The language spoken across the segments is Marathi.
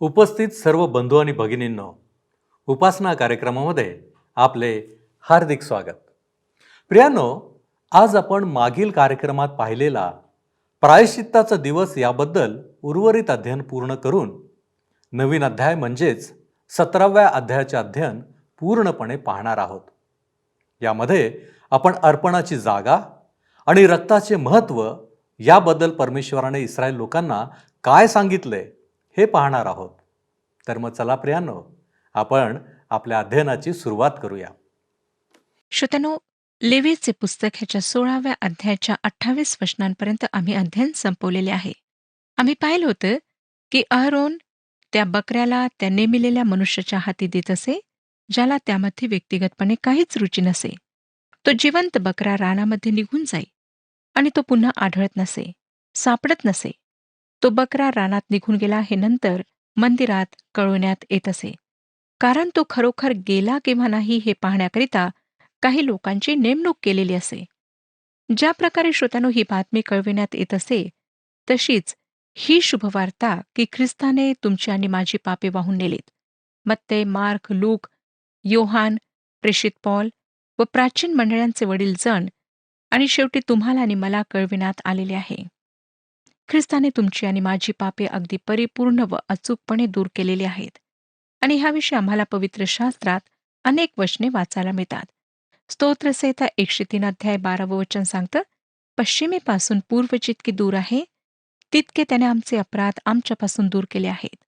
उपस्थित सर्व बंधू आणि भगिनींनो, उपासना कार्यक्रमामध्ये आपले हार्दिक स्वागत. प्रियांनो, आज आपण मागील कार्यक्रमात पाहिलेला प्रायश्चित्ताचा दिवस याबद्दल उर्वरित अध्ययन पूर्ण करून नवीन अध्याय म्हणजेच 17व्या अध्यायाचे अध्ययन पूर्णपणे पाहणार आहोत. यामध्ये आपण अर्पणाची जागा आणि रक्ताचे महत्त्व याबद्दल परमेश्वराने इस्रायल लोकांना काय सांगितले हे पाहणार आहोत. तर मग चला प्रियांनो, आपण आपल्या अध्ययनाची सुरुवात करूया. श्रोत्यानो, लेवीचे पुस्तक ह्याच्या 16व्या अध्यायाच्या 28 वचनांपर्यंत आम्ही अध्ययन संपवलेले आहे. आम्ही पाहिलं होतं की अहरोन त्या बकऱ्याला त्या नेमिलेल्या मनुष्याच्या हाती देत असे, ज्याला त्यामध्ये व्यक्तिगतपणे काहीच रुची नसे. तो जिवंत बकरा रानामध्ये निघून जाई आणि तो पुन्हा आढळत नसे, सापडत नसे. तो बकरा रानात निघून गेला हे नंतर मंदिरात कळवण्यात येत असे, कारण तो खरोखर गेला किंवा नाही हे पाहण्याकरिता काही लोकांची नेमणूक केलेली असे. ज्या प्रकारे श्रोत्यानो ही बातमी कळविण्यात येत असे, तशीच ही शुभवार्ता की ख्रिस्ताने तुमची आणि माझी पापे वाहून नेलीत. मत्ते, मार्क, लूक, योहान, प्रेषित पॉल व प्राचीन मंडळांचे वडील जण आणि शेवटी तुम्हाला आणि मला कळविण्यात आलेले आहे. ख्रिस्ताने तुमची आणि माझी पापे अगदी परिपूर्ण व अचूकपणे दूर केलेली आहेत. आणि ह्याविषयी आम्हाला पवित्र शास्त्रात अनेक वचने वाचायला मिळतात. स्तोत्रसंहिता 103 अध्याय 12 वचन सांगतं, पश्चिमेपासून पूर्व जितके दूर आहे, तितके त्याने आमचे अपराध आमच्यापासून दूर केले आहेत.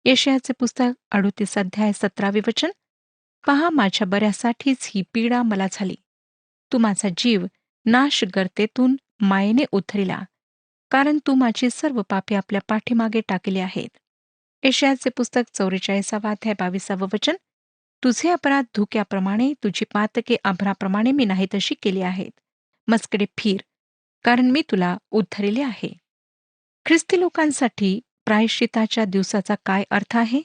यशायाचे पुस्तक 38 अध्याय 17 वचन, पहा माझ्या बऱ्यासाठीच ही पीडा मला झाली. तू माझा जीव नाश गर्तेतून मायेने उथरिला, कारण तू माझी सर्व पापे आपल्या पाठीमागे टाकली आहेत. यशायाचे पुस्तक 44 अध्याय 22 वचन, तुझे अपराध धुक्याप्रमाणे, तुझी पातके आभ्राप्रमाणे मी नाही तशी केली आहेत. मजकडे फिर, कारण मी तुला उद्धरिले आहे. ख्रिस्ती लोकांसाठी प्रायश्चिताच्या दिवसाचा काय अर्थ आहे?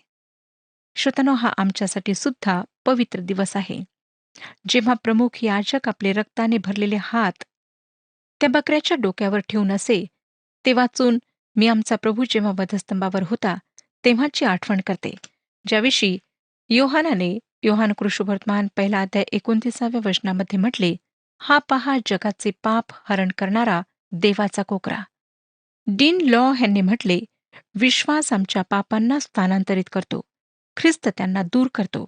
श्रोत्यानो, हा आमच्यासाठी सुद्धा पवित्र दिवस आहे. जेव्हा प्रमुख याजक आपले रक्ताने भरलेले हात त्या बकऱ्याच्या डोक्यावर ठेवून असे, ते वाचून मी आमचा प्रभू जेव्हा वधस्तंभावर होता तेव्हाची आठवण करते, ज्याविषयी योहान कृष्णवर्तमान 1 अध्याय 29 वचनामध्ये म्हटले, हा पहा जगाचे पाप हरण करणारा देवाचा कोकरा. डीन लॉ ह्यांनी म्हटले, विश्वास आमच्या पापांना स्थानांतरित करतो, ख्रिस्त त्यांना दूर करतो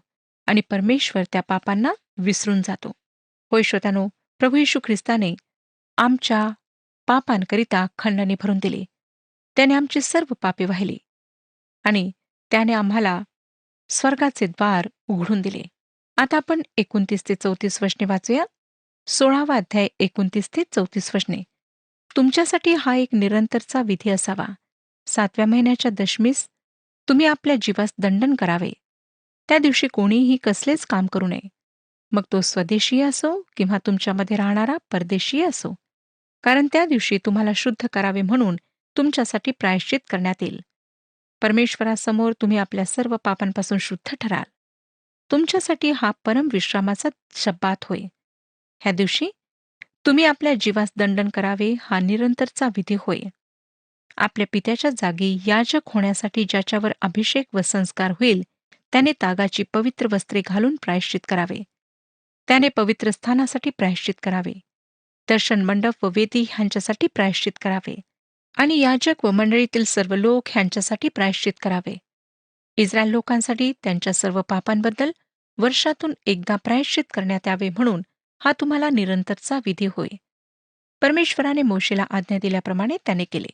आणि परमेश्वर त्या पापांना विसरून जातो. होय श्रोत्यानो, प्रभू येशू ख्रिस्ताने आमच्या पापांकरिता खंडणी भरून दिली. त्याने आमची सर्व पापे वाहिली आणि त्याने आम्हाला स्वर्गाचे द्वार उघडून दिले. आता आपण 29 ते 34 वचने वाचूया. 16वा अध्याय 29 ते 34 वचने. तुमच्यासाठी हा एक निरंतरचा विधी असावा. 7व्या महिन्याच्या दशमीस तुम्ही आपल्या जीवास दंडन करावे. त्या दिवशी कोणीही कसलेच काम करू नये, मग तो स्वदेशीय असो किंवा तुमच्यामध्ये राहणारा परदेशीय असो, कारण त्या दिवशी तुम्हाला शुद्ध करावे म्हणून तुमच्यासाठी प्रायश्चित करण्यात येईल. परमेश्वरासमोर तुम्ही आपल्या सर्व पापांपासून शुद्ध ठराल. तुमच्यासाठी हा परम विश्रामाचा शब्बात होय. ह्या दिवशी तुम्ही आपल्या जीवास दंडन करावे, हा निरंतरचा विधी होय. आपल्या पित्याच्या जागी याजक होण्यासाठी ज्याच्यावर अभिषेक व संस्कार होईल, त्याने तागाची पवित्र वस्त्रे घालून प्रायश्चित करावे. त्याने पवित्र स्थानासाठी प्रायश्चित करावे. दर्शन मंडप व वेदी ह्यांच्यासाठी प्रायश्चित करावे आणि याजक व मंडळीतील सर्व लोक ह्यांच्यासाठी प्रायश्चित करावे. इस्रायल लोकांसाठी त्यांच्या सर्व पापांबद्दल वर्षातून एकदा प्रायश्चित करण्यात यावे म्हणून हा तुम्हाला निरंतरचा विधी होय. परमेश्वराने मोशेला आज्ञा दिल्याप्रमाणे त्याने केले.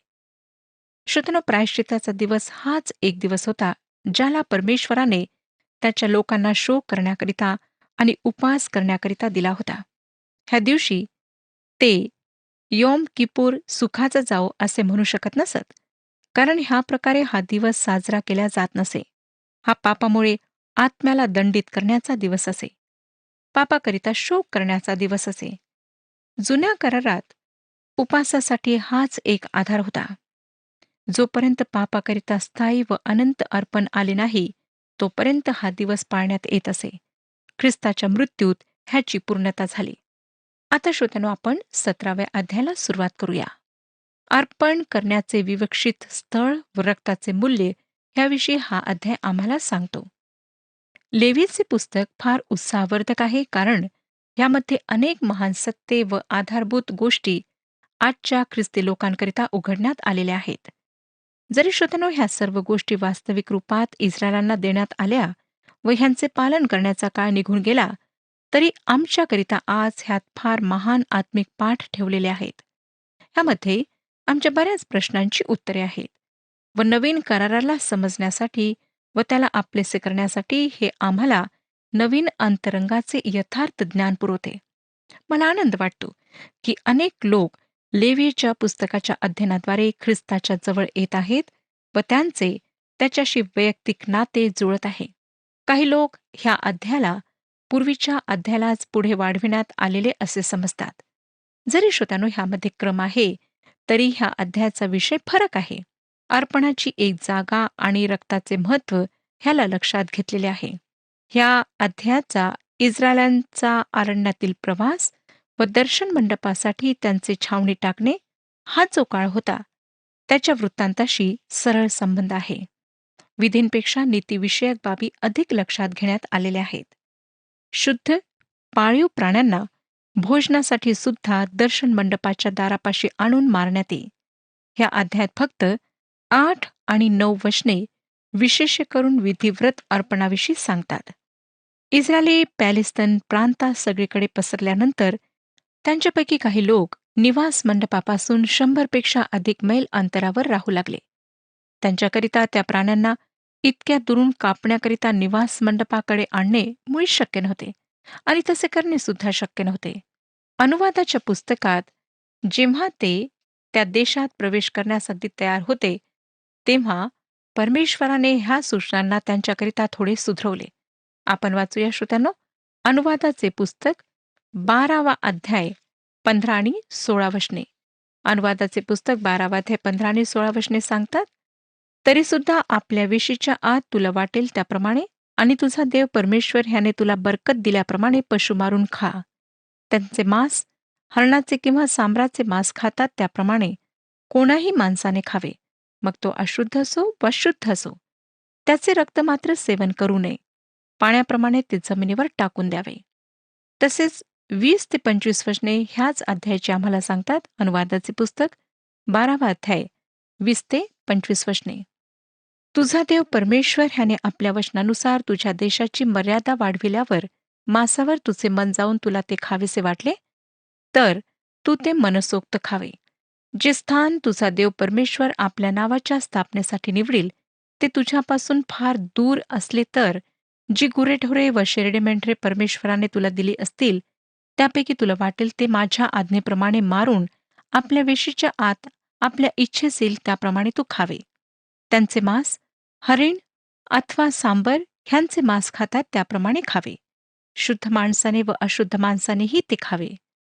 श्रोत्यानो, प्रायश्चिताचा दिवस हाच एक दिवस होता, ज्याला परमेश्वराने त्याच्या लोकांना शोक करण्याकरिता आणि उपवास करण्याकरिता दिला होता. ह्या दिवशी ते योम किपूर सुखाचा जाओ असे म्हणू शकत नसत, कारण ह्या प्रकारे हा दिवस साजरा केला जात नसे. हा पापामुळे आत्म्याला दंडित करण्याचा दिवस असे, पापाकरिता शोक करण्याचा दिवस असे. जुन्या करारात उपासासाठी हाच एक आधार होता. जोपर्यंत पापाकरिता स्थायी व अनंत अर्पण आले नाही, तोपर्यंत हा दिवस पाळण्यात येत असे. ख्रिस्ताच्या मृत्यूत ह्याची पूर्णता झाली. आता श्रोत्यानो, आपण 17व्या अध्यायाला सुरुवात करूया. अर्पण करण्याचे विवक्षित स्थळ व रक्ताचे मूल्य ह्याविषयी हा अध्याय आम्हाला सांगतो. लेवीचे पुस्तक फार उत्साहवर्धक आहे, कारण यामध्ये अनेक महान सत्ये व आधारभूत गोष्टी आजच्या ख्रिस्ती लोकांकरिता उघडण्यात आलेल्या आहेत. जरी श्रोत्यानो ह्या सर्व गोष्टी वास्तविक रूपात इस्रायलांना देण्यात आल्या व ह्यांचे पालन करण्याचा काळ निघून गेला, तरी आमच्याकरिता आज ह्यात फार महान आत्मिक पाठ ठेवलेले आहेत. ह्यामध्ये आमच्या बऱ्याच प्रश्नांची उत्तरे आहेत व नवीन कराराला समजण्यासाठी व त्याला आपलेसे करण्यासाठी हे आम्हाला नवीन अंतरंगाचे यथार्थ ज्ञान पुरवते. मला आनंद वाटतो की अनेक लोक लेवीच्या पुस्तकाच्या अध्ययनाद्वारे ख्रिस्ताच्या जवळ येत आहेत व त्यांचे त्याच्याशी वैयक्तिक नाते जुळत आहे. काही लोक ह्या अध्यायाला पूर्वीच्या अध्यायालाच पुढे वाढविण्यात आलेले असे समजतात. जरी श्रोत्यानो ह्यामध्ये क्रम आहे, तरी ह्या अध्यायाचा विषय फरक आहे. अर्पणाची एक जागा आणि रक्ताचे महत्त्व ह्याला लक्षात घेतलेले आहे. ह्या अध्यायाचा इस्रायलांचा अरण्यातील प्रवास व दर्शन मंडपासाठी त्यांचे छावणी टाकणे हा जो काळ होता, त्याच्या वृत्तांताशी सरळ संबंध आहे. विधींपेक्षा नीतीविषयक बाबी अधिक लक्षात घेण्यात आलेल्या आहेत. शुद्ध पाळीव प्राण्यांना भोजनासाठी सुद्धा दर्शन मंडपाच्या दारापाशी आणून मारण्यात येई. ह्या अध्यायात फक्त 8 आणि 9 वचने विशेष करून विधिव्रत अर्पणाविषयी सांगतात. इस्रायली पॅलेस्टाईन प्रांतात सगळीकडे पसरल्यानंतर त्यांच्यापैकी काही लोक निवास मंडपापासून 100 पेक्षा अधिक मैल अंतरावर राहू लागले. त्यांच्याकरिता त्या प्राण्यांना इतक्या दुरून कापण्याकरिता निवास मंडपाकडे आणणे मुळीच शक्य नव्हते आणि तसे करणे सुद्धा शक्य नव्हते. अनुवादाच्या पुस्तकात जेव्हा ते त्या देशात प्रवेश करण्यासाठी तयार होते, तेव्हा परमेश्वराने ह्या सूचनांना त्यांच्याकरिता थोडे सुधरवले. आपण वाचूया श्रोत्यांनो, अनुवादाचे पुस्तक 12वा अध्याय 15 आणि 16 वचने. अनुवादाचे पुस्तक 12वा अध्याय 15 आणि 16 वचने सांगतात, तरी सुद्धा आपल्या वेशीच्या आत तुला वाटेल त्याप्रमाणे आणि तुझा देव परमेश्वर ह्याने तुला बरकत दिल्याप्रमाणे पशु मारून खा. त्यांचे मांस हरणाचे किंवा सांबराचे मांस खातात त्याप्रमाणे कोणाही माणसाने खावे, मग तो अशुद्ध असो वा शुद्ध असो. त्याचे रक्त मात्र सेवन करू नये. पाण्याप्रमाणे ते जमिनीवर टाकून द्यावे. तसेच 20 ते 25 वचने ह्याच अध्यायाचे आम्हाला सांगतात. अनुवादाचे पुस्तक 12वा अध्याय 20 ते 25 वचने. तुझा देव परमेश्वर ह्याने आपल्या वचनानुसार तुझ्या देशाची मर्यादा वाढविल्यावर मांसावर तुझे मन जाऊन तुला ते खावेसे वाटले, तर तू ते मनसोक्त खावे. जे स्थान तुझा देव परमेश्वर आपल्या नावाच्या स्थापनेसाठी निवडील, ते तुझ्यापासून फार दूर असले तर जी गुरेढोरे व शेरडे मेंढरे परमेश्वराने तुला दिली असतील, त्यापैकी तुला वाटेल ते माझ्या आज्ञेप्रमाणे मारून आपल्या वेशीच्या आत आपल्या इच्छेस येईल त्याप्रमाणे तू खावे. त्यांचे मांस हरिण अथवा सांबर ह्यांचे मांस खातात त्याप्रमाणे खावे. शुद्ध माणसाने व अशुद्ध माणसानेही ते खावे.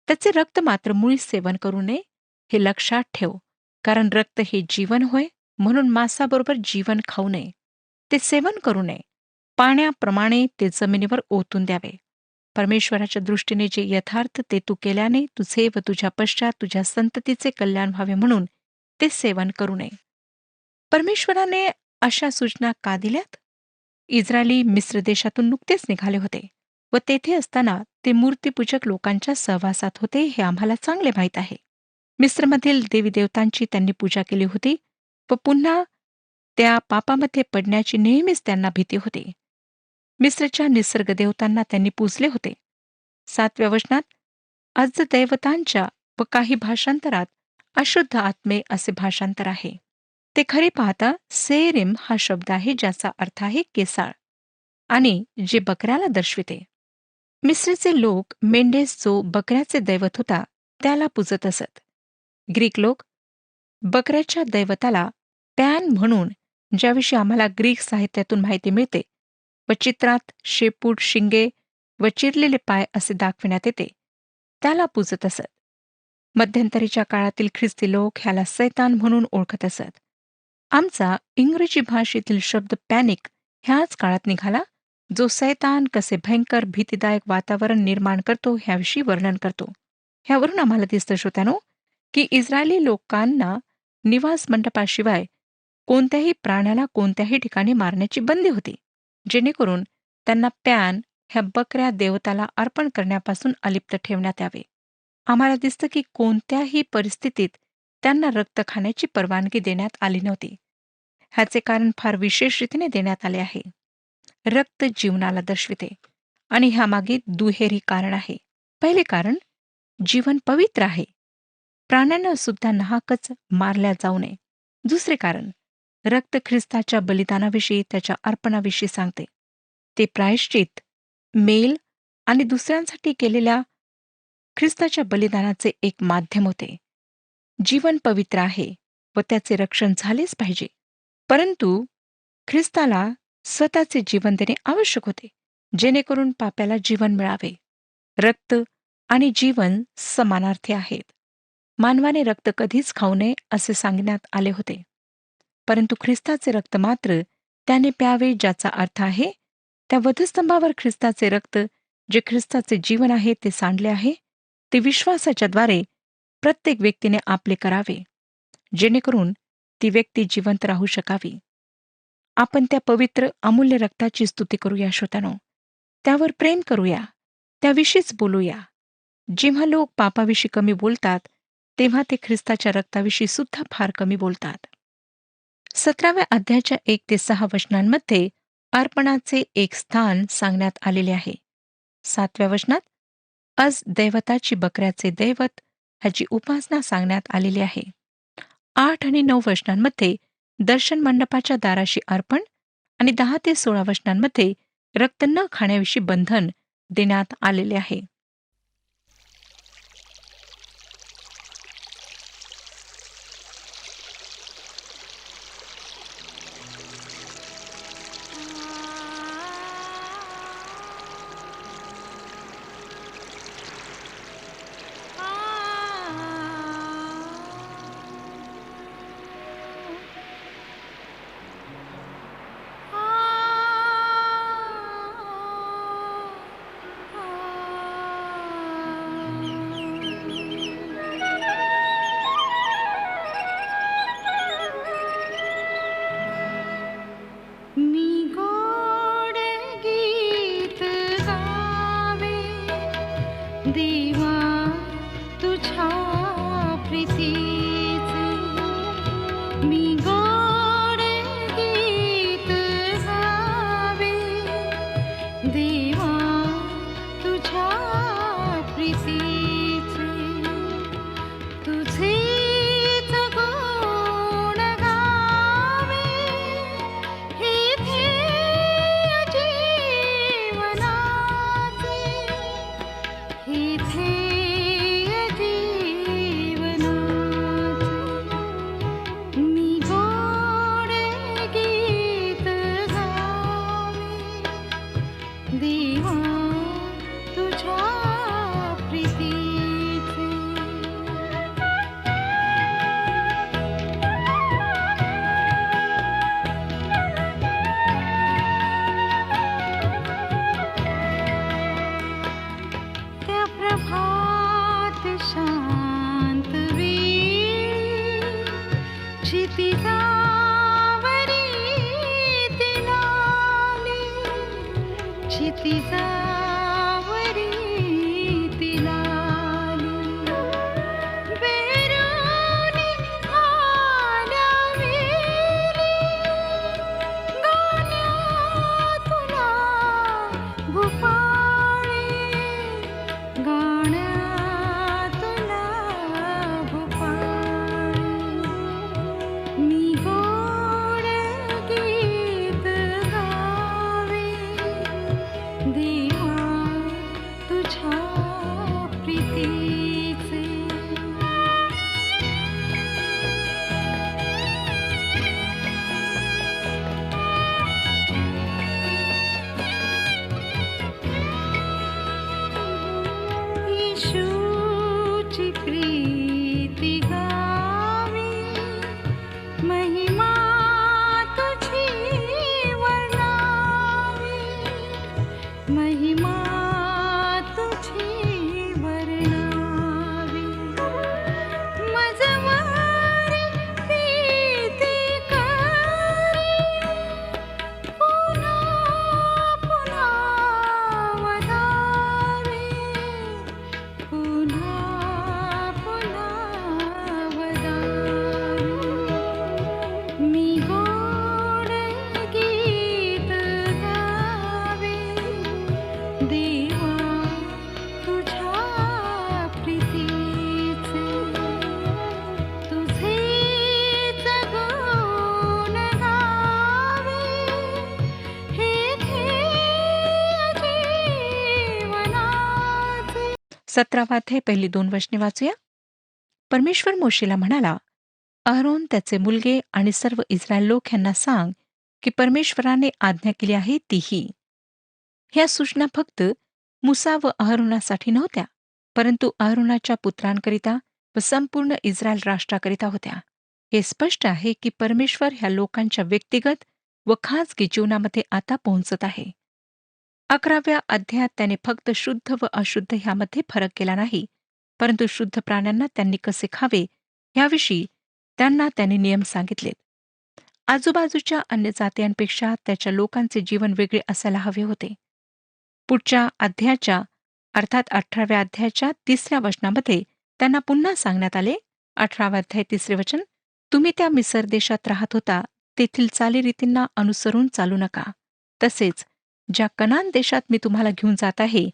त्याचे रक्त मात्र मुळीच सेवन करू नये, हे लक्षात ठेव. कारण रक्त हे जीवन होय, म्हणून मांसाबरोबर जीवन खाऊ नये. ते सेवन करू नये. पाण्याप्रमाणे ते जमिनीवर ओतून द्यावे. परमेश्वराच्या दृष्टीने जे यथार्थ ते तू केल्याने तुझे व तुझ्या पश्चात तुझ्या संततीचे कल्याण व्हावे म्हणून ते सेवन करू नये. परमेश्वराने अशा सूचना का दिल्यात? इस्रायली मिस्र देशातून नुकतेच निघाले होते व तेथे असताना ते मूर्तीपूजक लोकांच्या सहवासात होते, हे आम्हाला चांगले माहीत आहे. मिस्रमधील देवी देवतांची त्यांनी पूजा केली होती व पुन्हा त्या पापामध्ये पडण्याची नेहमीच त्यांना भीती होती. मिस्रच्या निसर्ग देवतांना त्यांनी पूजले होते. 7व्या वचनात अजदैवतांच्या व काही भाषांतरात अशुद्ध आत्मे असे भाषांतर आहे. ते खरे पाहता सेरिम हा शब्द आहे, ज्याचा अर्थ आहे केसाळ आणि जे बकऱ्याला दर्शविते. मिस्रचे लोक मेंढेस जो बकऱ्याचे दैवत होता त्याला पूजत असत. ग्रीक लोक बकऱ्याच्या दैवताला पॅन म्हणून, ज्याविषयी आम्हाला ग्रीक साहित्यातून माहिती मिळते व चित्रात शेपूट, शिंगे व चिरलेले पाय असे दाखविण्यात येते, त्याला पूजत असत. मध्यंतरीच्या काळातील ख्रिस्ती लोक ह्याला सैतान म्हणून ओळखत असत. आमचा इंग्रजी भाषेतील शब्द पॅनिक ह्याच काळात निघाला, जो सैतान कसे भयंकर भीतीदायक वातावरण निर्माण करतो ह्याविषयी वर्णन करतो. ह्यावरून आम्हाला दिसतं श्रोत्यानो, की इस्रायली लोकांना निवास मंडपाशिवाय कोणत्याही प्राण्याला कोणत्याही ठिकाणी मारण्याची बंदी होती, जेणेकरून त्यांना पॅन ह्या बकऱ्या देवताला अर्पण करण्यापासून अलिप्त ठेवण्यात यावे. आम्हाला दिसतं की कोणत्याही परिस्थितीत त्यांना रक्त खाण्याची परवानगी देण्यात आली नव्हती. ह्याचे कारण फार विशेष रीतीने देण्यात आले आहे. रक्त जीवनाला दर्शविते आणि ह्यामागे दुहेरी कारण आहे. पहिले कारण, जीवन पवित्र आहे. प्राण्यांना सुद्धा नाहकच मारल्या जाऊ नये. दुसरे कारण, रक्त ख्रिस्ताच्या बलिदानाविषयी, त्याच्या अर्पणाविषयी सांगते. ते प्रायश्चित, मेल आणि दुसऱ्यांसाठी केलेल्या ख्रिस्ताच्या बलिदानाचे एक माध्यम होते. जीवन पवित्र आहे व त्याचे रक्षण झालेच पाहिजे. परंतु ख्रिस्ताला स्वतःचे जीवन देणे आवश्यक होते, जेणेकरून पाप्याला जीवन मिळावे. रक्त आणि जीवन समानार्थी आहेत. मानवाने रक्त कधीच खाऊ नये असे सांगण्यात आले होते. परंतु ख्रिस्ताचे रक्त मात्र त्याने प्यावे, ज्याचा अर्थ आहे त्या वधस्तंभावर ख्रिस्ताचे रक्त, जे ख्रिस्ताचे जीवन आहे, ते सांडले आहे. ते विश्वासाच्याद्वारे प्रत्येक व्यक्तीने आपले करावे, जेणेकरून ती व्यक्ती जिवंत राहू शकावी. आपण त्या पवित्र अमूल्य रक्ताची स्तुती करूया श्रोत्यानो. त्यावर प्रेम करूया, त्याविषयीच बोलूया. जेव्हा लोक पापाविषयी कमी बोलतात, तेव्हा ते ख्रिस्ताच्या रक्ताविषयी सुद्धा फार कमी बोलतात. 17व्या अध्यायाच्या 1 ते 6 वचनांमध्ये अर्पणाचे एक स्थान सांगण्यात आलेले आहे. 7व्या वचनात आज दैवताची बकऱ्याचे दैवत ह्याची उपासना सांगण्यात आलेली आहे. 8 आणि 9 वचनांमध्ये दर्शन मंडपाच्या दाराशी अर्पण आणि 10 ते 16 वचनांमध्ये रक्त न खाण्याविषयी बंधन देण्यात आलेले आहे. मी गोड गीत गावे देवा तुझ्या प्रीतीचे. मी गोड गीत गावे देवा तुझ्या प्रीतीचे. तुझेच गुण गावे हे ध्येय जीवनाचे. हे ध्येय जीवनाचे. मी गोड गीत गावे देवा तुझ्या प्रीतीचे. त्या प्रभात शांत वेळी क्षितिजावरी तिलाली. क्षितिजावरी तिलाली. बेरुनी आल्या वेली गाण्यातुला भूपाळी. गाण्यातुला भूपाळी. मी गोड गीत गावे देवा 17 अध्याय पहिली 2 वचने वाचूया. परमेश्वर मोशेला म्हणाला, अहरोन, त्याचे मुलगे आणि सर्व इस्रायल लोक यांना सांग की परमेश्वराने आज्ञा केली आहे तीही. ह्या सूचना फक्त मुसा व अहरोनासाठी नव्हत्या, परंतु अहरोनाच्या पुत्रांकरिता व संपूर्ण इस्रायल राष्ट्राकरिता होत्या. हे स्पष्ट आहे की परमेश्वर ह्या लोकांच्या व्यक्तिगत व खाजगी जीवनामध्ये आता पोहोचत आहे. 11व्या अध्यायात त्याने फक्त शुद्ध व अशुद्ध ह्यामध्ये फरक केला नाही, परंतु शुद्ध प्राण्यांना त्यांनी कसे खावे ह्याविषयी त्यांना त्याने नियम सांगितलेत. आजूबाजूच्या अन्य जातीयांपेक्षा त्याच्या लोकांचे जीवन वेगळे असायला हवे होते. पुढच्या अध्यायाच्या अर्थात 18व्या अध्यायाच्या 3ऱ्या वचनामध्ये त्यांना पुन्हा सांगण्यात आले. 18वा अध्याय 3रे वचन, तुम्ही त्या मिसर देशात राहत होता तेथील चालीरीतींना अनुसरून चालू नका, तसेच ज्या कनान देशात मी तुम्हाला घेऊन जात आहे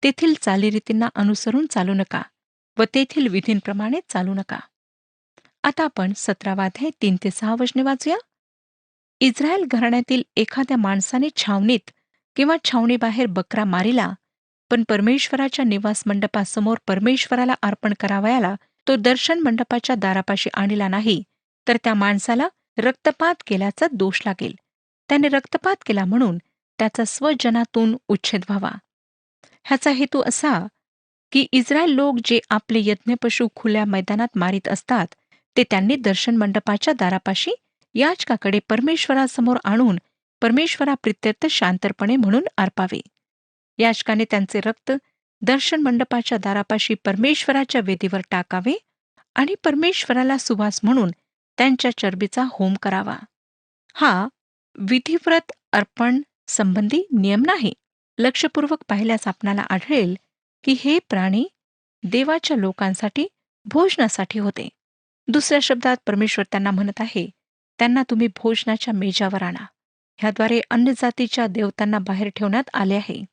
तेथील चालीरीतींना अनुसरून चालू नका व तेथील विधींप्रमाणे चालू नका. आता आपण 17वा अध्याय 3 ते 6 वचने वाचूया. इस्रायल घराण्यातील एखाद्या माणसाने छावणीत किंवा छावणीबाहेर बकरा मारिला, पण परमेश्वराच्या निवास मंडपासमोर परमेश्वराला अर्पण करावयाला तो दर्शन मंडपाच्या दारापाशी आणला नाही, तर त्या माणसाला रक्तपात केल्याचा दोष लागेल. त्याने रक्तपात केला म्हणून त्याचा स्वजनातून उच्छेद व्हावा. ह्याचा हेतू असा की इस्रायल लोक जे आपले यज्ञपशु खुल्या मैदानात मारित असतात ते त्यांनी दर्शन मंडपाच्या दारापाशी याजकाकडे परमेश्वरासमोर आणून परमेश्वराप्रित्यर्थ शांतपणे म्हणून अर्पावे. याजकाने त्यांचे रक्त दर्शन मंडपाच्या दारापाशी परमेश्वराच्या वेदीवर टाकावे आणि परमेश्वराला सुवास म्हणून त्यांच्या चरबीचा होम करावा. हा विधिव्रत अर्पण संबंधी नियम नाही. लक्षपूर्वक पाहिल्यास आपणाला आढळेल की हे प्राणी देवाच्या लोकांसाठी भोजनासाठी होते. दुसऱ्या शब्दात परमेश्वर त्यांना म्हणत आहे, त्यांना तुम्ही भोजनाच्या मेजावर आणा. ह्याद्वारे अन्य जातीच्या देवतांना बाहेर ठेवण्यात आले आहे.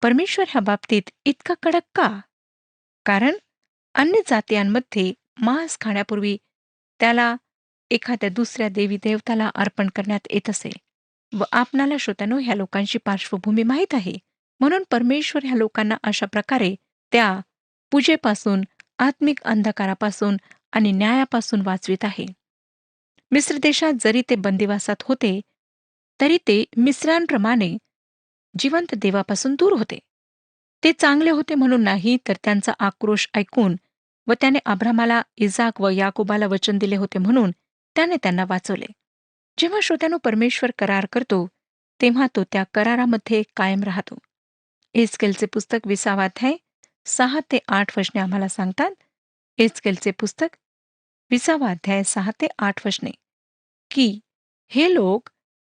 परमेश्वर ह्या बाबतीत इतका कडक का? कारण अन्य जातीयांमध्ये मांस खाण्यापूर्वी त्याला एखाद्या दुसऱ्या देवी देवताला अर्पण करण्यात येत असे व आपणाला श्रोत्यानो ह्या लोकांची पार्श्वभूमी माहीत आहे. म्हणून परमेश्वर ह्या लोकांना अशा प्रकारे त्या पूजेपासून, आत्मिक अंधकारापासून आणि न्यायापासून वाचवित आहे. मिस्र देशात जरी ते बंदिवासात होते तरी ते मिस्रांप्रमाणे जिवंत देवापासून दूर होते. ते चांगले होते म्हणून नाही, तर त्यांचा आक्रोश ऐकून व त्याने अब्रामाला, इजाक व याकोबाला वचन दिले होते म्हणून त्याने त्यांना वाचवले. जेव्हा श्रोत्यानो परमेश्वर करार करतो तेव्हा तो त्या करारामध्ये कायम राहतो. एस्केलचे पुस्तक 20वा अध्याय 6 ते 8 वचने आम्हाला सांगतात. एस्केलचे पुस्तक 20वा अध्याय 6 ते 8 वचने की हे लोक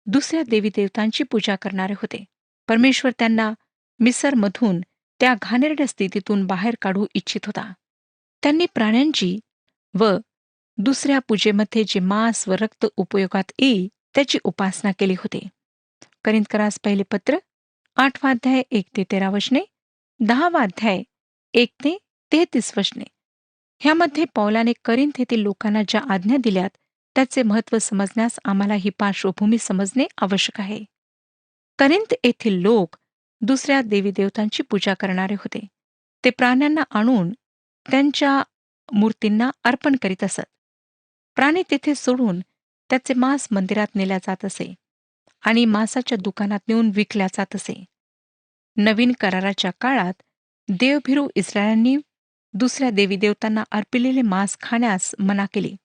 दुसऱ्या देवी देवतांची पूजा करणारे होते. परमेश्वर त्यांना मिसरमधून त्या घाणेरड्या स्थितीतून बाहेर काढू इच्छित होता. त्यांनी प्राण्यांची व दुसऱ्या पूजेमध्ये जे मांस व रक्त उपयोगात येई त्याची उपासना केली होती. करिंथकरास पहिले पत्र 8वा अध्याय 1 ते 13 वचने, 10वा अध्याय 1 ते 33 वचने. ह्यामध्ये पौलाने करिंथ येथील लोकांना ज्या आज्ञा दिल्यात त्याचे महत्त्व समजण्यास आम्हाला ही पार्श्वभूमी समजणे आवश्यक आहे. करिंथ येथील लोक दुसऱ्या देवी देवतांची पूजा करणारे होते. ते प्राण्यांना आणून त्यांच्या मूर्तींना अर्पण करीत असत. प्राणी तेथे सोडून त्याचे मांस मंदिरात नेल्या जात असे आणि मांसाच्या दुकानात नेऊन विकल्या जात असे. नवीन कराराच्या काळात देवभिरू इस्रायलांनी दुसऱ्या देवी देवतांना अर्पिलेले मांस खाण्यास मना केली.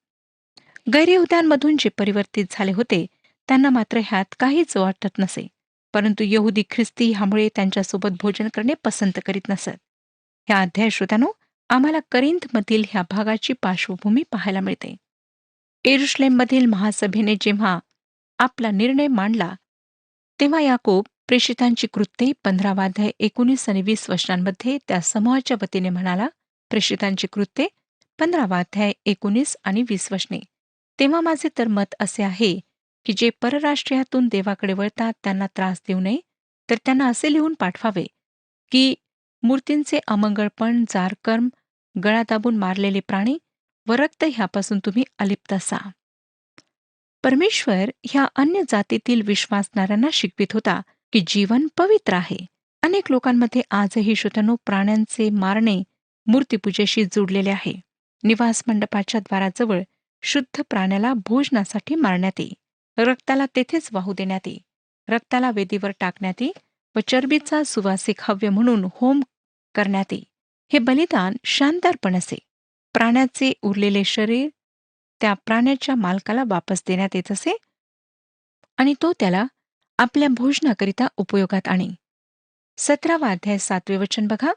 गैरयहूद्यांमधून जे परिवर्तित झाले होते त्यांना मात्र ह्यात काहीच वाटत नसे, परंतु यहुदी ख्रिस्ती ह्यामुळे त्यांच्यासोबत भोजन करणे पसंत करीत नसत. ह्या अध्याय श्रोत्यानो आम्हाला करिंथमधील ह्या भागाची पार्श्वभूमी पाहायला मिळते. येरुशलेममधील महासभेने जेव्हा आपला निर्णय मांडला तेव्हा याकोब प्रेषितांची कृत्ये 15वा अध्याय 19 आणि 20 वचनांमध्ये त्या समूहाच्या वतीने म्हणाला. प्रेषितांची कृत्ये 15वा अध्याय 19 आणि 20 वचने. तेव्हा माझे तर मत असे आहे की जे परराष्ट्रीयातून देवाकडे वळतात त्यांना त्रास देऊ नये, तर त्यांना असे लिहून पाठवावे की मूर्तींचे अमंगळपण, जारकर्म, गळा दाबून मारलेले प्राणी व रक्त ह्यापासून तुम्ही अलिप्त असा. परमेश्वर ह्या अन्य जातीतील विश्वासणाऱ्यांना शिकवित होता की जीवन पवित्र आहे अनेक लोकांमध्ये आजही श्रोत्यानो प्राण्यांचे मारणे मूर्तीपूजेशी जोडलेले आहे. निवास मंडपाच्या द्वाराजवळ शुद्ध प्राण्याला भोजनासाठी मारण्यात येई. रक्ताला तेथेच वाहू देण्यात येई. रक्ताला वेदीवर टाकण्यात येई व चरबीचा सुवासिक हव्य म्हणून होम करण्यात येई. हे बलिदान शानदारपण असे. प्राण्याचे उरलेले शरीर त्या प्राण्याच्या मालकाला वापस देण्यात येत असे आणि तो त्याला आपल्या भोजनाकरिता उपयोगात आणे. 17वा अध्याय 7वे वचन बघा.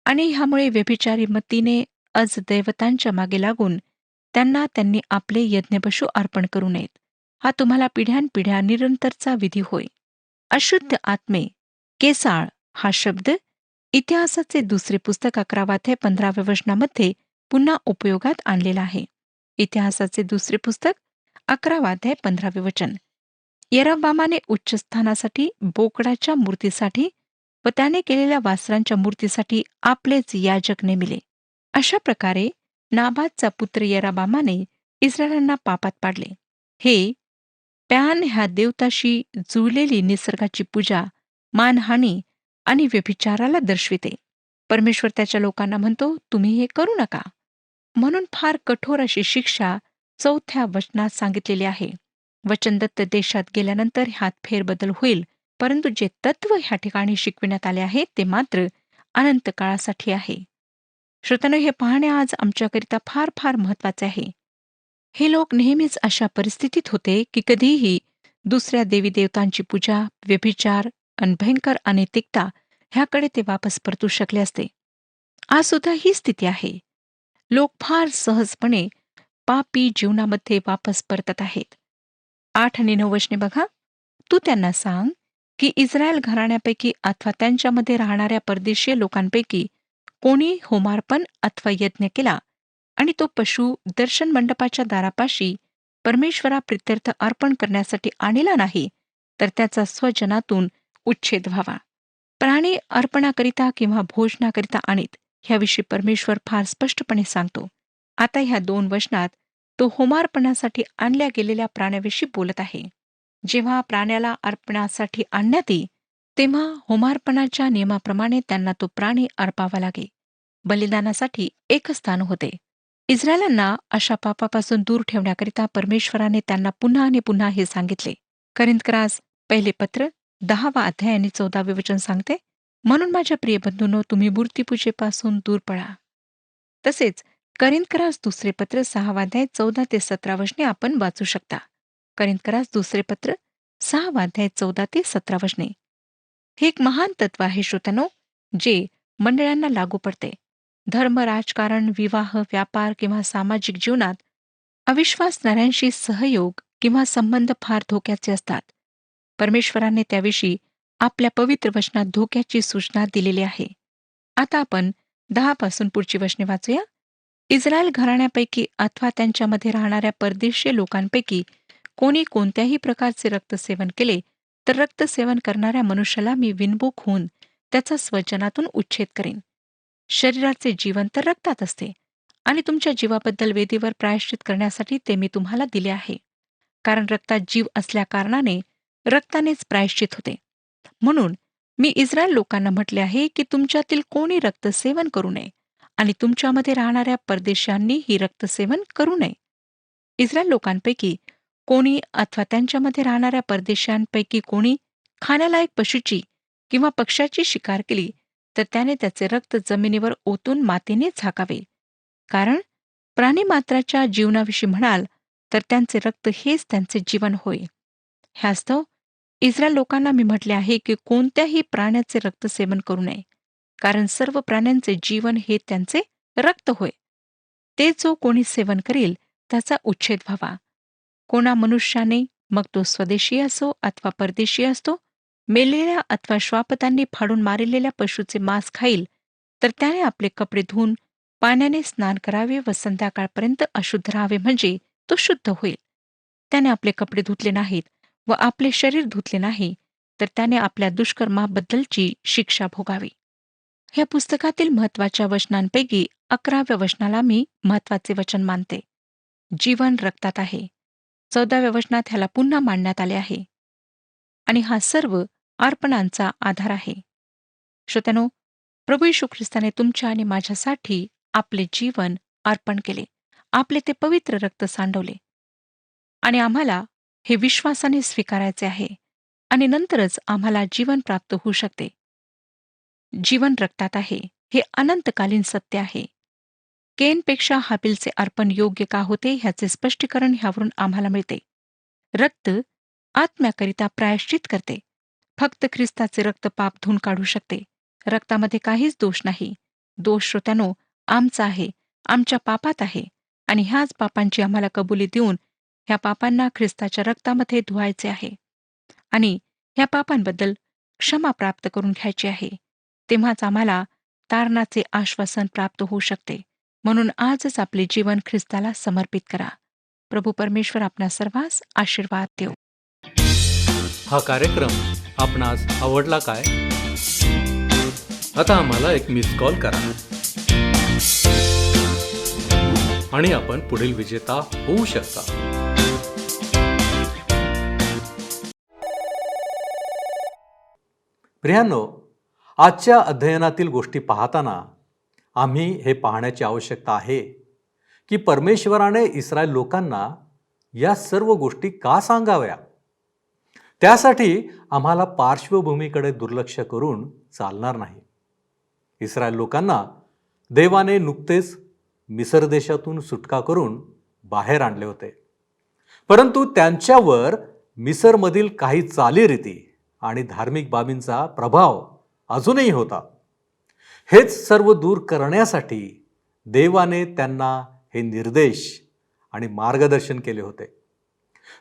आणि ह्यामुळे व्यभिचारी मतीने दैवतांच्या मागे लागून त्यांनी आपले यज्ञपशु अर्पण करू नयेत. हा तुम्हाला पिढ्यानपिढ्या निरंतरचा विधी होय. अशुद्ध आत्मे केसाळ हा शब्द इतिहासाचे दुसरे पुस्तक 11 वचनामध्ये पुन्हा उपयोगात आणलेला आहे. इतिहासाचे दुसरे पुस्तक 11 वचन. यरबामाने उच्चस्थानासाठी बोकडाच्या मूर्तीसाठी व त्याने केलेल्या वासरांच्या मूर्तीसाठी आपलेच याजक नेमिले. अशा प्रकारे नाबादचा पुत्र यरबामाने इस्रायलांना पापात पाडले. हे प्यान ह्या देवताशी जुळलेली निसर्गाची पूजा, मानहानी आणि व्यभिचाराला दर्शविते. परमेश्वर त्याच्या लोकांना म्हणतो, तुम्ही हे करू नका. म्हणून फार कठोर अशी शिक्षा 4थ्या वचनात सांगितलेली आहे. वचनदत्त देशात गेल्यानंतर ह्यात फेरबदल होईल, परंतु जे तत्व ह्या ठिकाणी शिकविण्यात आले आहे ते मात्र अनंत काळासाठी आहे. श्रोत्यानो, हे पाहणे आज आमच्याकरिता फार फार महत्वाचे आहे. हे लोक नेहमीच अशा परिस्थितीत होते की कधीही दुसऱ्या देवी देवतांची पूजा, व्यभिचार आणि भयंकर अनैतिकता ह्याकडे ते वापस परतू शकले असते. आज सुद्धा ही स्थिती आहे. लोक फार सहजपणे पापी जीवनामध्ये वापस परतत आहेत. 8 आणि 9 वचने बघा. तू त्यांना सांग की इस्रायल घराण्यापैकी अथवा त्यांच्यामध्ये राहणाऱ्या परदेशीय लोकांपैकी कोणी होमार्पण अथवा यज्ञ केला आणि तो पशु दर्शन मंडपाच्या दारापाशी परमेश्वरा प्रित्यर्थ अर्पण करण्यासाठी आणला नाही, तर त्याचा स्वजनातून उच्छेद व्हावा. प्राणी अर्पणाकरिता किंवा भोजनाकरिता आणीत ह्याविषयी परमेश्वर फार स्पष्टपणे सांगतो. आता ह्या 2 वचनात तो होमार्पणासाठी आणल्या गेलेल्या प्राण्याविषयी बोलत आहे. जेव्हा प्राण्याला अर्पणासाठी आणण्यात येई तेव्हा होमार्पणाच्या नियमाप्रमाणे त्यांना तो प्राणी अर्पावा लागे. बलिदानासाठी एकच स्थान होते. इस्रायलांना अशा पापापासून दूर ठेवण्याकरिता परमेश्वराने त्यांना पुन्हा आणि पुन्हा हे सांगितले. करिंथकरास पहिले पत्र 10वा अध्याय आणि 14वे वचन सांगते, म्हणून माझ्या प्रिय बंधूंनो, तुम्ही मूर्तीपूजेपासून दूर पळा. तसेच करिंथकरास दुसरे पत्र 6वा अध्याय 14 ते 17 वचने आपण वाचू शकता. करिंथकरास दुसरे पत्र 6वा अध्याय 14 ते 17 वचने. हे एक महान तत्व आहे श्रोत्यानो, जे मंडळांना लागू पडते. धर्म, राजकारण, विवाह, व्यापार किंवा सामाजिक जीवनात अविश्वासणाऱ्यांशी सहयोग किंवा संबंध फार धोक्याचे असतात. परमेश्वराने त्याविषयी आपल्या पवित्र वचनात धोक्याची सूचना दिलेली आहे. आता आपण 10 पासून पुढची वचने वाचूया. इस्रायल घराण्यापैकी अथवा त्यांच्यामध्ये राहणाऱ्या परदेशीय लोकांपैकी कोणी कोणत्याही प्रकारचे रक्तसेवन केले, तर रक्तसेवन करणाऱ्या मनुष्याला मी विनमुख होऊन त्याचा स्वजनातून उच्छेद करेन. शरीराचे जीवन तर रक्तात असते आणि तुमच्या जीवाबद्दल वेदीवर प्रायश्चित करण्यासाठी ते मी तुम्हाला दिले आहे. कारण रक्तात जीव असल्याकारणाने रक्तानेच प्रायश्चित होते. म्हणून मी इस्रायल लोकांना म्हटले आहे की तुमच्यातील कोणी रक्तसेवन करू नये आणि तुमच्यामध्ये राहणाऱ्या परदेशांनी ही रक्तसेवन करू नये. इस्रायल लोकांपैकी कोणी अथवा त्यांच्यामध्ये राहणाऱ्या परदेशांपैकी कोणी खाण्यालायक पशूची किंवा पक्ष्याची शिकार केली, तर त्याने त्याचे रक्त जमिनीवर ओतून मातीने झाकावे. कारण प्राणीमात्राच्या जीवनाविषयी म्हणाल तर त्यांचे रक्त हेच त्यांचे जीवन होय. ह्यास्तव इस्रायल लोकांना मी म्हटले आहे की कोणत्याही प्राण्याचे रक्तसेवन करू नये, कारण सर्व प्राण्यांचे जीवन हे त्यांचे रक्त होय. ते जो कोणी सेवन करील त्याचा उच्छेद व्हावा. कोणा मनुष्याने, मग तो स्वदेशी असो अथवा परदेशी असतो, मेलेल्या अथवा श्वापतांनी फाडून मारलेल्या पशूचे मांस खाईल, तर त्याने आपले कपडे धुवून पाण्याने स्नान करावे व संध्याकाळपर्यंत अशुद्ध राहावे, म्हणजे तो शुद्ध होईल. त्याने आपले कपडे धुतले नाहीत व आपले शरीर धुतले नाही, तर त्याने आपल्या दुष्कर्माबद्दलची शिक्षा भोगावी. ह्या पुस्तकातील महत्वाच्या वचनांपैकी 11व्या वचनाला मी महत्वाचे वचन मानते. जीवन रक्तात आहे. 14व्या वचनात ह्याला पुन्हा मांडण्यात आले आहे आणि हा सर्व अर्पणांचा आधार आहे. श्रोत्यानो, प्रभू येशू ख्रिस्ताने तुमच्या आणि माझ्यासाठी आपले जीवन अर्पण केले. आपले ते पवित्र रक्त सांडवले आणि आम्हाला हे विश्वासाने स्वीकारायचे आहे आणि नंतरच आम्हाला जीवन प्राप्त होऊ शकते. जीवन रक्तात आहे हे अनंतकालीन सत्य आहे. केनपेक्षा हाबिलचे अर्पण योग्य का होते ह्याचे स्पष्टीकरण ह्यावरून आम्हाला मिळते. रक्त आत्म्याकरिता प्रायश्चित करते. फक्त ख्रिस्ताचे रक्त पाप धुवून काढू शकते. रक्तामध्ये काहीच दोष नाही. दोष श्रोत्यानो आमचा आहे, आमच्या पापात आहे आणि ह्याच पापांची आम्हाला कबुली देऊन ह्या पापांना ख्रिस्ताच्या रक्तामध्ये धुवायचे आहे आणि ह्या पापांबद्दल क्षमा प्राप्त करून घ्यायची आहे. तेव्हाच आम्हाला तारणाचे आश्वासन प्राप्त होऊ शकते. म्हणून आजच आपले जीवन ख्रिस्ताला समर्पित करा. प्रभू परमेश्वर आपणा सर्वांस आशीर्वाद देव. हा कार्यक्रम आपणास आवडला काय? आता आम्हाला एक मिस कॉल करा आणि आपण पुढील विजेता होऊ शकता. प्रियांनो, आजच्या अध्ययनातील गोष्टी पाहताना आम्ही हे पाहण्याची आवश्यकता आहे की परमेश्वराने इस्रायल लोकांना या सर्व गोष्टी का सांगाव्या. त्यासाठी आम्हाला पार्श्वभूमीकडे दुर्लक्ष करून चालणार नाही. इस्रायल लोकांना देवाने नुकतेच मिसर देशातून सुटका करून बाहेर आणले होते, परंतु त्यांच्यावर मिसरमधील काही चालीरीती आणि धार्मिक बाबींचा प्रभाव अजूनही होता. हेच सर्व दूर करण्यासाठी देवाने त्यांना हे निर्देश आणि मार्गदर्शन केले होते.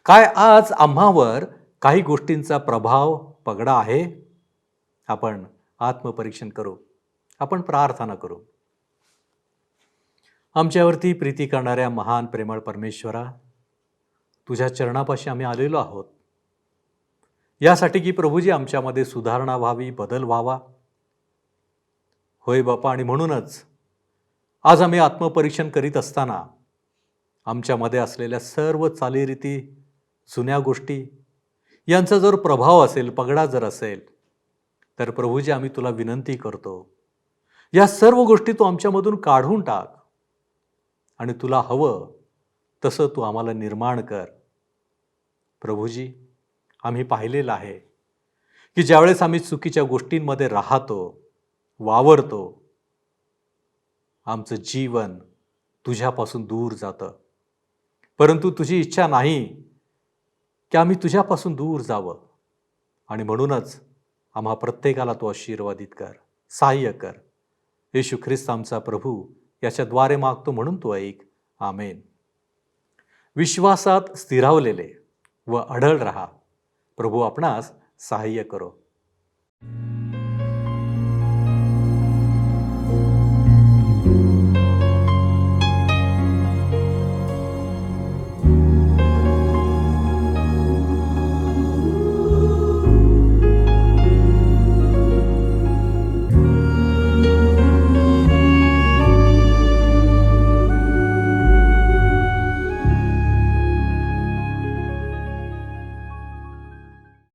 काय आज आम्हावर काही गोष्टींचा प्रभाव पगडा आहे? आपण आत्मपरीक्षण करू. आपण प्रार्थना करू. आमच्यावरती प्रीती करणाऱ्या महान प्रेमळ परमेश्वरा, तुझ्या चरणापाशी आम्ही आलेलो आहोत यासाठी की प्रभूजी आमच्यामध्ये सुधारणा व्हावी, बदल व्हावा. होय बापा, आणि म्हणूनच आज आम्ही आत्मपरीक्षण करीत असताना आमच्यामध्ये असलेल्या सर्व चालीरीती, जुन्या गोष्टी यांचा जर प्रभाव असेल, पगडा जर असेल, तर प्रभूजी आम्ही तुला विनंती करतो, या सर्व गोष्टी तू आमच्यामधून काढून टाक आणि तुला हवं तसं तू आम्हाला निर्माण कर. प्रभूजी, आम्ही पाहिलेलं आहे की ज्यावेळेस आम्ही चुकीच्या गोष्टींमध्ये राहतो, वावरतो, आमचं जीवन तुझ्यापासून दूर जातं. परंतु तुझी इच्छा नाही की आम्ही तुझ्यापासून दूर जावं, आणि म्हणूनच आम्हा प्रत्येकाला तू आशीर्वादित कर, सहाय्य कर. येशू ख्रिस्त आमचा प्रभू याच्याद्वारे मागतो म्हणून तू ऐक. आमेन. विश्वासात स्थिरावलेले व अढळ रहा. प्रभू आपणास सहाय्य करो.